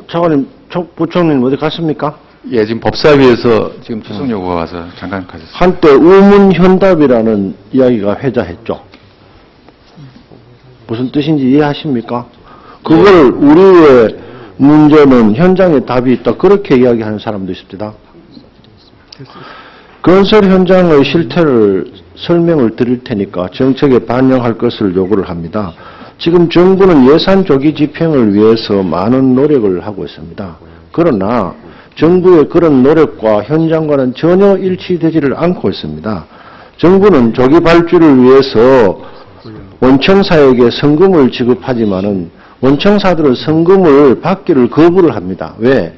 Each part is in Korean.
차관님, 부총리님 어디 갔습니까? 예, 지금 법사위에서 지금 출석 요구가 와서 잠깐 가셨습니다. 한때 우문현답이라는 이야기가 회자했죠. 무슨 뜻인지 이해하십니까? 그걸 우리의 문제는 현장에 답이 있다. 그렇게 이야기하는 사람도 있습니다. 건설 현장의 실태를 설명을 드릴 테니까 정책에 반영할 것을 요구를 합니다. 지금 정부는 예산 조기 집행을 위해서 많은 노력을 하고 있습니다. 그러나 정부의 그런 노력과 현장과는 전혀 일치되지를 않고 있습니다. 정부는 조기 발주를 위해서 원청사에게 성금을 지급하지만은 원청사들은 성금을 받기를 거부를 합니다. 왜?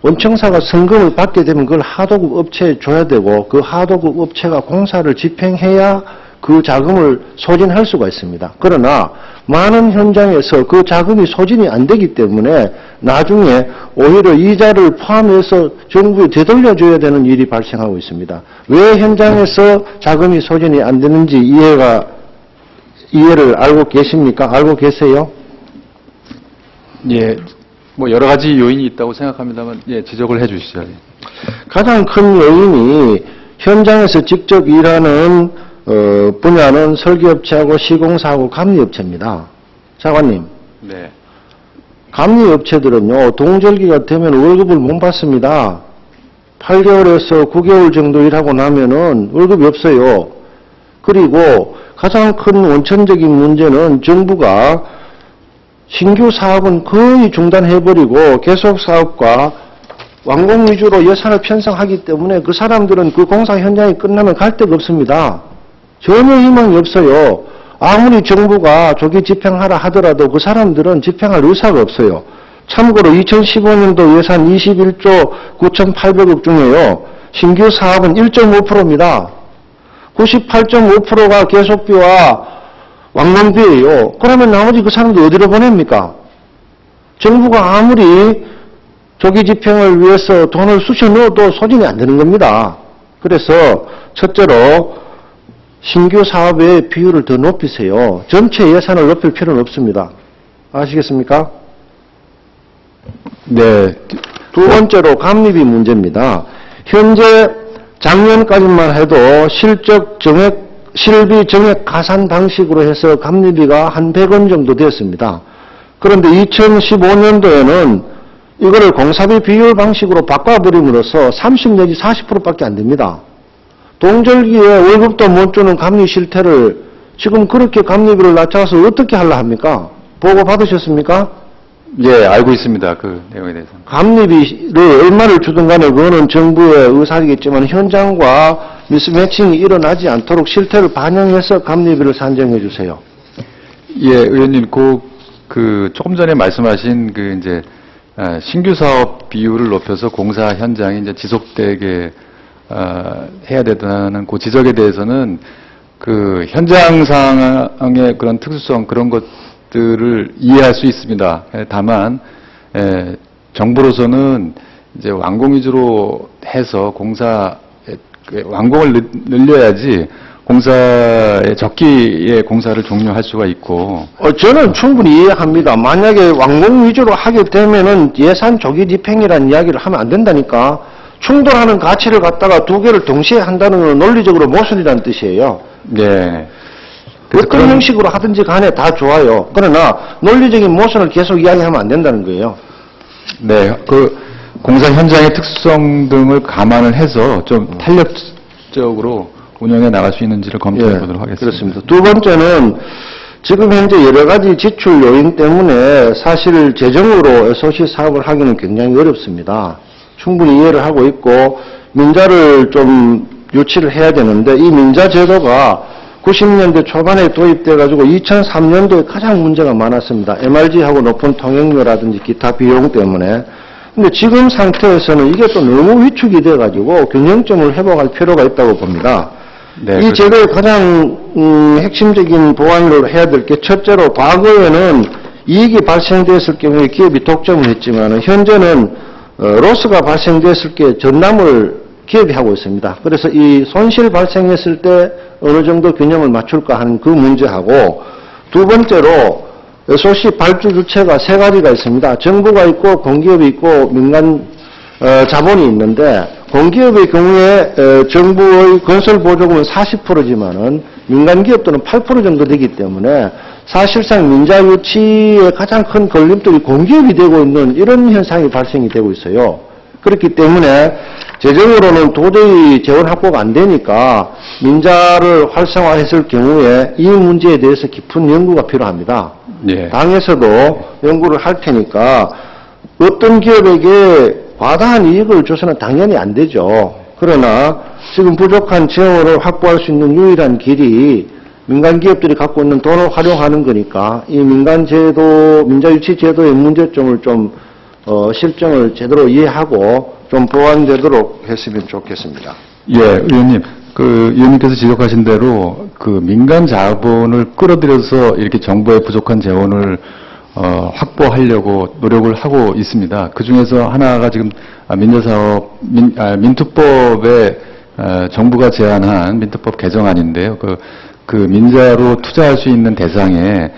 원청사가 성금을 받게 되면 그걸 하도급 업체에 줘야 되고 그 하도급 업체가 공사를 집행해야 그 자금을 소진할 수가 있습니다. 그러나 많은 현장에서 그 자금이 소진이 안 되기 때문에 나중에 오히려 이자를 포함해서 정부에 되돌려줘야 되는 일이 발생하고 있습니다. 왜 현장에서 자금이 소진이 안 되는지 이해를 알고 계십니까? 알고 계세요? 예, 뭐 여러 가지 요인이 있다고 생각합니다만, 예, 지적을 해 주시죠. 가장 큰 요인이 현장에서 직접 일하는 분야는 설계업체하고 시공사하고 감리업체입니다. 차관님. 네. 감리업체들은요, 동절기가 되면 월급을 못 받습니다. 8개월에서 9개월 정도 일하고 나면은 월급이 없어요. 그리고 가장 큰 원천적인 문제는 정부가 신규 사업은 거의 중단해버리고 계속 사업과 완공 위주로 예산을 편성하기 때문에 그 사람들은 그 공사 현장이 끝나면 갈 데가 없습니다. 전혀 희망이 없어요. 아무리 정부가 조기 집행하라 하더라도 그 사람들은 집행할 의사가 없어요. 참고로 2015년도 예산 21조 9,800억 중에요. 신규 사업은 1.5%입니다. 98.5%가 계속비와 완공비예요. 그러면 나머지 그 사람들 어디로 보냅니까? 정부가 아무리 조기 집행을 위해서 돈을 쑤셔 넣어도 소진이 안 되는 겁니다. 그래서 첫째로 신규 사업의 비율을 더 높이세요. 전체 예산을 높일 필요는 없습니다. 아시겠습니까? 네. 두 번째로 감리비 문제입니다. 현재 작년까지만 해도 실비 정액 가산 방식으로 해서 감리비가 한 100원 정도 됐습니다. 그런데 2015년도에는 이거를 공사비 비율 방식으로 바꿔버림으로써 30 내지 40%밖에 안 됩니다. 동절기에 월급도 못 주는 감리 실태를 지금 그렇게 감리비를 낮춰서 어떻게 하려 합니까? 보고 받으셨습니까? 예, 알고 있습니다. 그 내용에 대해서. 감리비를 얼마를 주든 간에 그거는 정부의 의사이겠지만 현장과 미스매칭이 일어나지 않도록 실태를 반영해서 감리비를 산정해 주세요. 예, 의원님, 조금 전에 말씀하신 이제, 신규 사업 비율을 높여서 공사 현장이 이제 지속되게, 해야 된다는 그 지적에 대해서는 그 현장 상황의 그런 특수성, 그런 것들을 이해할 수 있습니다. 다만, 정부로서는 이제 완공 위주로 해서 완공을 늘려야지 공사의 적기에 공사를 종료할 수가 있고. 저는 충분히 이해합니다. 만약에 완공 위주로 하게 되면은 예산 조기 집행이라는 이야기를 하면 안 된다니까. 충돌하는 가치를 갖다가 두 개를 동시에 한다는 건 논리적으로 모순이라는 뜻이에요. 네. 어떤 형식으로 하든지 간에 다 좋아요. 그러나 논리적인 모순을 계속 이야기하면 안 된다는 거예요. 네. 공사 현장의 특수성 등을 감안을 해서 좀 탄력적으로 운영해 나갈 수 있는지를 검토해 보도록 하겠습니다. 그렇습니다. 두 번째는 지금 현재 여러 가지 지출 요인 때문에 사실 재정으로 SOC 사업을 하기는 굉장히 어렵습니다. 충분히 이해를 하고 있고 민자를 좀 유치를 해야 되는데 이 민자 제도가 90년대 초반에 도입돼 가지고 2003년도에 가장 문제가 많았습니다. MRG하고 높은 통행료라든지 기타 비용 때문에. 근데 지금 상태에서는 이게 또 너무 위축이 돼 가지고 균형점을 회복할 필요가 있다고 봅니다. 네, 이 제도의 가장 핵심적인 보완으로 해야 될 게 첫째로 과거에는 이익이 발생됐을 경우에 기업이 독점을 했지만 현재는 로스가 발생됐을 게 전담을 기업이 하고 있습니다. 그래서 이 손실 발생했을 때 어느 정도 균형을 맞출까 하는 그 문제하고 두 번째로 SOC 발주 주체가 세 가지가 있습니다. 정부가 있고 공기업이 있고 민간 자본이 있는데 공기업의 경우에 정부의 건설 보조금은 40%지만은 민간 기업들은 8% 정도 되기 때문에 사실상 민자 유치의 가장 큰 걸림돌이 공기업이 되고 있는 이런 현상이 발생이 되고 있어요. 그렇기 때문에 재정으로는 도저히 재원 확보가 안 되니까 민자를 활성화했을 경우에 이 문제에 대해서 깊은 연구가 필요합니다. 예. 당에서도 연구를 할 테니까 어떤 기업에게 과다한 이익을 줘서는 당연히 안 되죠. 그러나 지금 부족한 재원을 확보할 수 있는 유일한 길이 민간 기업들이 갖고 있는 돈을 활용하는 거니까 이 민간 제도, 민자 유치 제도의 문제점을 좀 실정을 제대로 이해하고 좀 보완되도록 했으면 좋겠습니다. 예, 의원님. 의원님께서 지적하신 대로 민간 자본을 끌어들여서 이렇게 정부의 부족한 재원을 확보하려고 노력을 하고 있습니다. 그 중에서 하나가 지금 민자사업, 민투법에 정부가 제안한 민투법 개정안인데요. 그 민자로 투자할 수 있는 대상에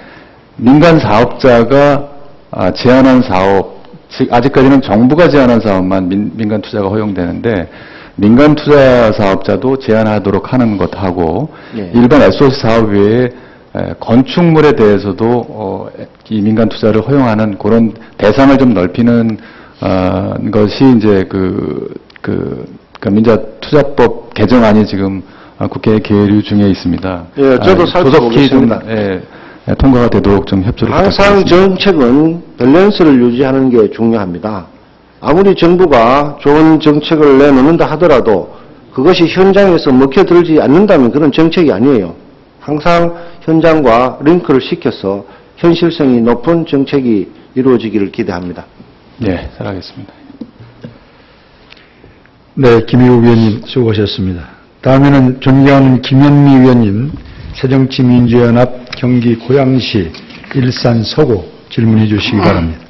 민간 사업자가 제안한 사업, 즉 아직까지는 정부가 제안한 사업만 민간 투자가 허용되는데 민간 투자 사업자도 제한하도록 하는 것하고 예. 일반 SOC 사업 외에 건축물에 대해서도 이 민간 투자를 허용하는 그런 대상을 좀 넓히는 것이 이제 민자 투자법 개정안이 지금 국회에 계류 중에 있습니다. 예, 저도 살펴보겠습니다. 조속히 좀 통과가 되도록 좀 협조를 항상 부탁드리겠습니다. 정책은 밸런스를 유지하는 게 중요합니다. 아무리 정부가 좋은 정책을 내놓는다 하더라도 그것이 현장에서 먹혀들지 않는다면 그런 정책이 아니에요. 항상 현장과 링크를 시켜서 현실성이 높은 정책이 이루어지기를 기대합니다. 네, 잘하겠습니다. 네, 김희우 위원님 수고하셨습니다. 다음에는 존경하는 김현미 위원님, 새정치민주연합 경기 고양시 일산 서구 질문해 주시기 바랍니다.